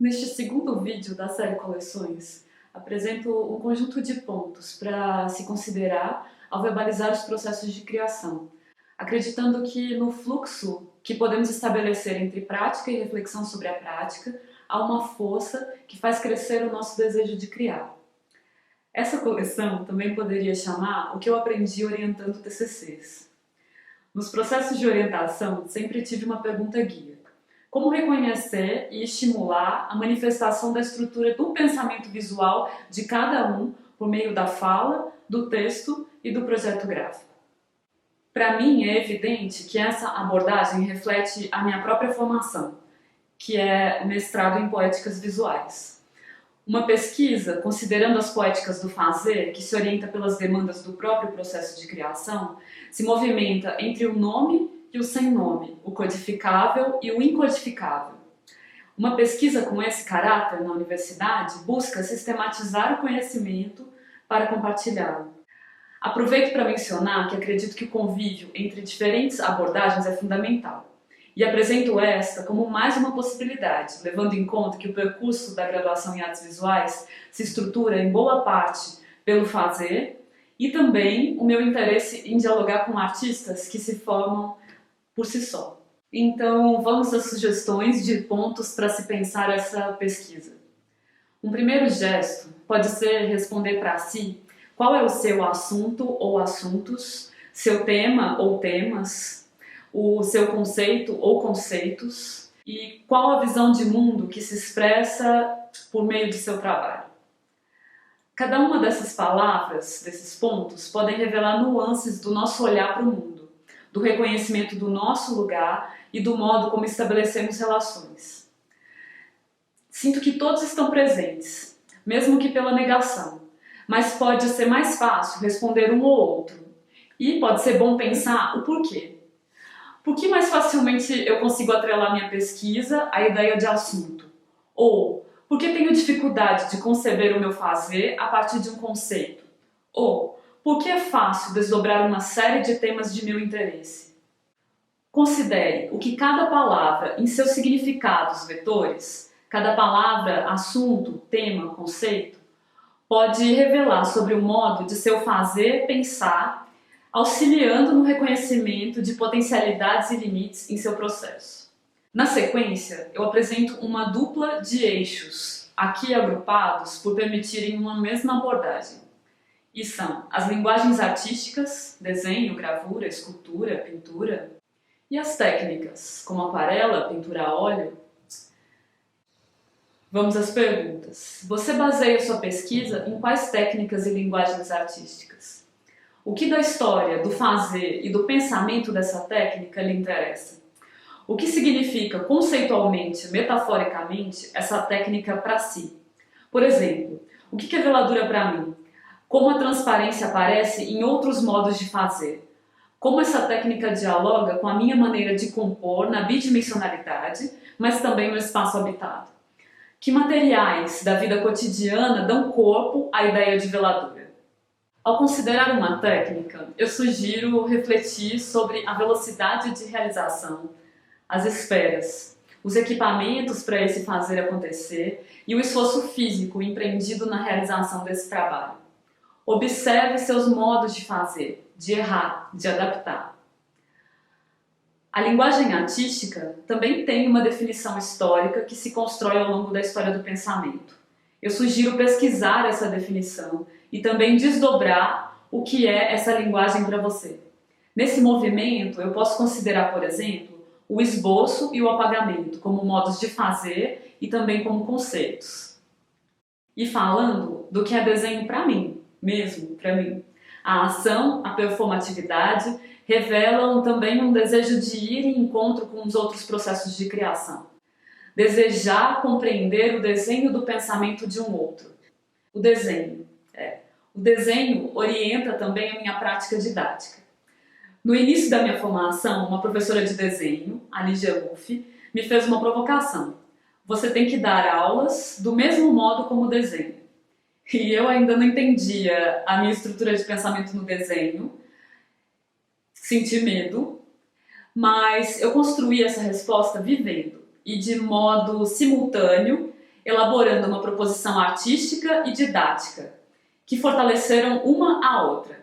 Neste segundo vídeo da série Coleções, apresento um conjunto de pontos para se considerar ao verbalizar os processos de criação, acreditando que no fluxo que podemos estabelecer entre prática e reflexão sobre a prática, há uma força que faz crescer o nosso desejo de criar. Essa coleção também poderia chamar o que eu aprendi orientando TCCs. Nos processos de orientação, sempre tive uma pergunta guia. Como reconhecer e estimular a manifestação da estrutura do pensamento visual de cada um por meio da fala, do texto e do projeto gráfico? Para mim, é evidente que essa abordagem reflete a minha própria formação, que é mestrado em poéticas visuais. Uma pesquisa, considerando as poéticas do fazer, que se orienta pelas demandas do próprio processo de criação, se movimenta entre o nome e o sem nome, o codificável e o incodificável. Uma pesquisa com esse caráter na universidade busca sistematizar o conhecimento para compartilhá-lo. Aproveito para mencionar que acredito que o convívio entre diferentes abordagens é fundamental, e apresento esta como mais uma possibilidade, levando em conta que o percurso da graduação em artes visuais se estrutura em boa parte pelo fazer e também o meu interesse em dialogar com artistas que se formam por si só. Então, vamos às sugestões de pontos para se pensar essa pesquisa. Um primeiro gesto pode ser responder para si qual é o seu assunto ou assuntos, seu tema ou temas, o seu conceito ou conceitos e qual a visão de mundo que se expressa por meio de seu trabalho. Cada uma dessas palavras, desses pontos, podem revelar nuances do nosso olhar para o mundo, do reconhecimento do nosso lugar e do modo como estabelecemos relações. Sinto que todos estão presentes, mesmo que pela negação, mas pode ser mais fácil responder um ou outro. E pode ser bom pensar o porquê. Por que mais facilmente eu consigo atrelar minha pesquisa à ideia de assunto? Ou, por que tenho dificuldade de conceber o meu fazer a partir de um conceito? Ou, por que é fácil desdobrar uma série de temas de meu interesse? Considere o que cada palavra, em seus significados vetores, cada palavra, assunto, tema, conceito, pode revelar sobre o modo de seu fazer, pensar, auxiliando no reconhecimento de potencialidades e limites em seu processo. Na sequência, eu apresento uma dupla de eixos, aqui agrupados por permitirem uma mesma abordagem. E são as linguagens artísticas, desenho, gravura, escultura, pintura, e as técnicas, como aquarela, pintura a óleo. Vamos às perguntas. Você baseia sua pesquisa em quais técnicas e linguagens artísticas? O que da história, do fazer e do pensamento dessa técnica lhe interessa? O que significa conceitualmente, metaforicamente, essa técnica para si? Por exemplo, o que é veladura para mim? Como a transparência aparece em outros modos de fazer? Como essa técnica dialoga com a minha maneira de compor na bidimensionalidade, mas também no espaço habitado? Que materiais da vida cotidiana dão corpo à ideia de veladura? Ao considerar uma técnica, eu sugiro refletir sobre a velocidade de realização, as esperas, os equipamentos para esse fazer acontecer e o esforço físico empreendido na realização desse trabalho. Observe seus modos de fazer, de errar, de adaptar. A linguagem artística também tem uma definição histórica que se constrói ao longo da história do pensamento. Eu sugiro pesquisar essa definição e também desdobrar o que é essa linguagem para você. Nesse movimento, eu posso considerar, por exemplo, o esboço e o apagamento como modos de fazer e também como conceitos. E falando do que é desenho para mim, mesmo para mim. A ação, a performatividade revelam também um desejo de ir em encontro com os outros processos de criação. Desejar compreender o desenho do pensamento de um outro. O desenho orienta também a minha prática didática. No início da minha formação, uma professora de desenho, a Lígia Luff, me fez uma provocação. Você tem que dar aulas do mesmo modo como o desenho. E eu ainda não entendia a minha estrutura de pensamento no desenho, senti medo, mas eu construí essa resposta vivendo e de modo simultâneo elaborando uma proposição artística e didática, que fortaleceram uma a outra.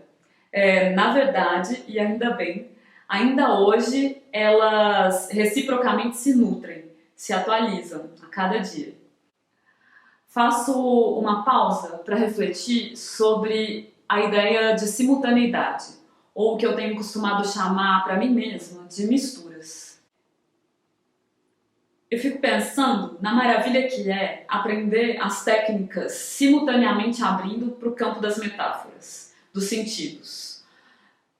Na verdade, e ainda bem, ainda hoje elas reciprocamente se nutrem, se atualizam a cada dia. Faço uma pausa para refletir sobre a ideia de simultaneidade, ou o que eu tenho costumado chamar para mim mesma de misturas. Eu fico pensando na maravilha que é aprender as técnicas simultaneamente abrindo para o campo das metáforas, dos sentidos.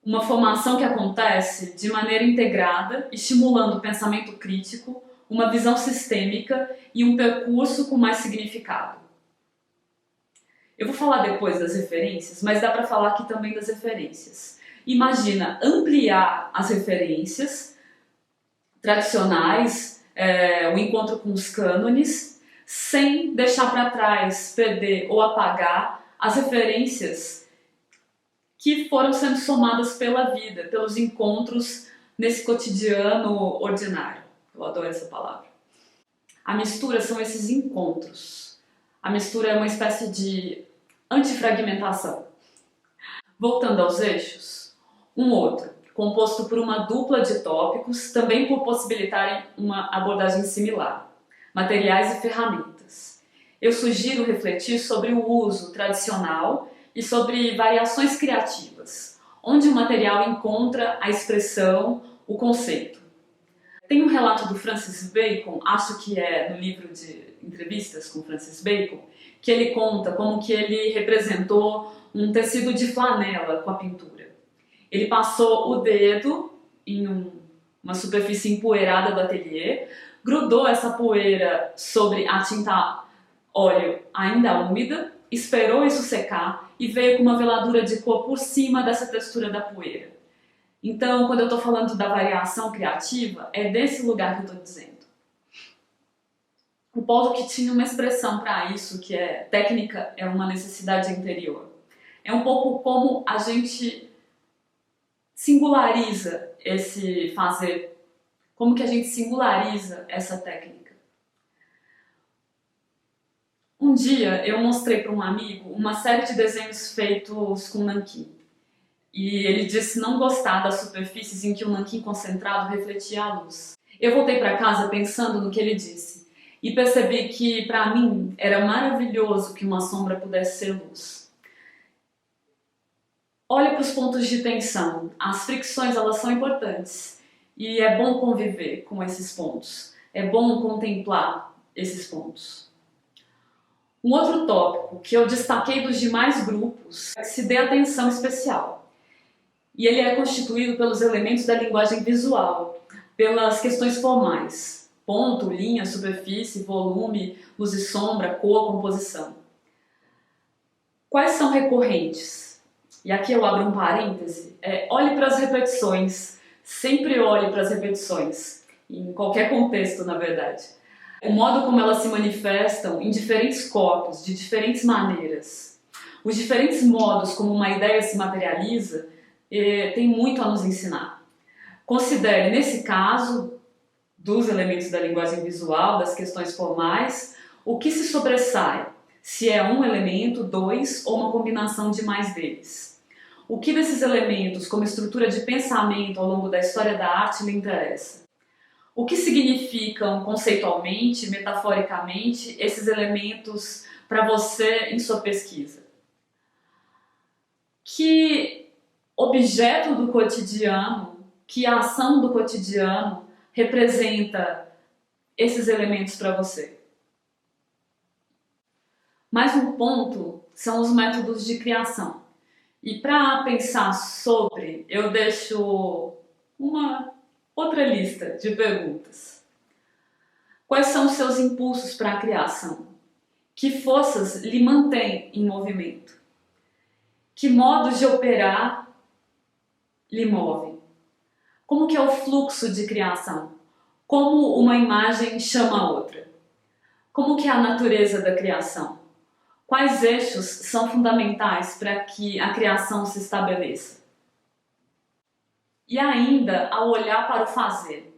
Uma formação que acontece de maneira integrada, estimulando o pensamento crítico, uma visão sistêmica e um percurso com mais significado. Eu vou falar depois das referências, mas dá para falar aqui também das referências. Imagina ampliar as referências tradicionais, o encontro com os cânones, sem deixar para trás, perder ou apagar as referências que foram sendo somadas pela vida, pelos encontros nesse cotidiano ordinário. Eu adoro essa palavra. A mistura são esses encontros. A mistura é uma espécie de antifragmentação. Voltando aos eixos, um outro, composto por uma dupla de tópicos, também por possibilitarem uma abordagem similar, materiais e ferramentas. Eu sugiro refletir sobre o uso tradicional e sobre variações criativas, onde o material encontra a expressão, o conceito. Tem um relato do Francis Bacon, acho que é no livro de entrevistas com Francis Bacon, que ele conta como que ele representou um tecido de flanela com a pintura. Ele passou o dedo em uma superfície empoeirada do ateliê, grudou essa poeira sobre a tinta óleo ainda úmida, esperou isso secar e veio com uma veladura de cor por cima dessa textura da poeira. Então, quando eu estou falando da variação criativa, é desse lugar que eu estou dizendo. O Paulo que tinha uma expressão para isso, que é técnica é uma necessidade interior. É um pouco como a gente singulariza esse fazer, como que a gente singulariza essa técnica. Um dia eu mostrei para um amigo uma série de desenhos feitos com nanquim. E ele disse não gostar das superfícies em que o nanquim concentrado refletia a luz. Eu voltei para casa pensando no que ele disse e percebi que, para mim, era maravilhoso que uma sombra pudesse ser luz. Olhe para os pontos de tensão. As fricções, elas são importantes e é bom conviver com esses pontos. É bom contemplar esses pontos. Um outro tópico que eu destaquei dos demais grupos é que se dê atenção especial. E ele é constituído pelos elementos da linguagem visual, pelas questões formais, ponto, linha, superfície, volume, luz e sombra, cor, composição. Quais são recorrentes? E aqui eu abro um parêntese, olhe para as repetições, sempre olhe para as repetições, em qualquer contexto, na verdade. O modo como elas se manifestam em diferentes corpos, de diferentes maneiras. Os diferentes modos como uma ideia se materializa tem muito a nos ensinar. Considere, nesse caso, dos elementos da linguagem visual, das questões formais, o que se sobressai, se é um elemento, dois ou uma combinação de mais deles. O que desses elementos, como estrutura de pensamento ao longo da história da arte, lhe interessa? O que significam conceitualmente, metaforicamente, esses elementos para você em sua pesquisa? Que objeto do cotidiano, que a ação do cotidiano representa esses elementos para você? Mais um ponto são os métodos de criação. E para pensar sobre, eu deixo uma outra lista de perguntas. Quais são os seus impulsos para a criação? Que forças lhe mantêm em movimento? Que modos de operar lhe movem? Como que é o fluxo de criação? Como uma imagem chama a outra? Como que é a natureza da criação? Quais eixos são fundamentais para que a criação se estabeleça? E ainda, ao olhar para o fazer,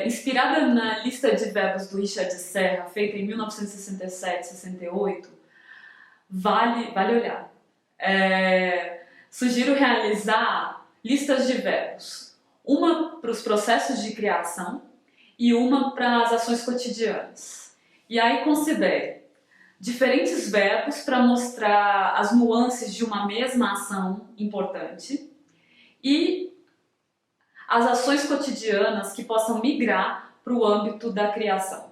inspirada na lista de verbos do Richard Serra, feita em 1967-68, vale olhar. Sugiro realizar listas de verbos, uma para os processos de criação e uma para as ações cotidianas. E aí considere diferentes verbos para mostrar as nuances de uma mesma ação importante e as ações cotidianas que possam migrar para o âmbito da criação.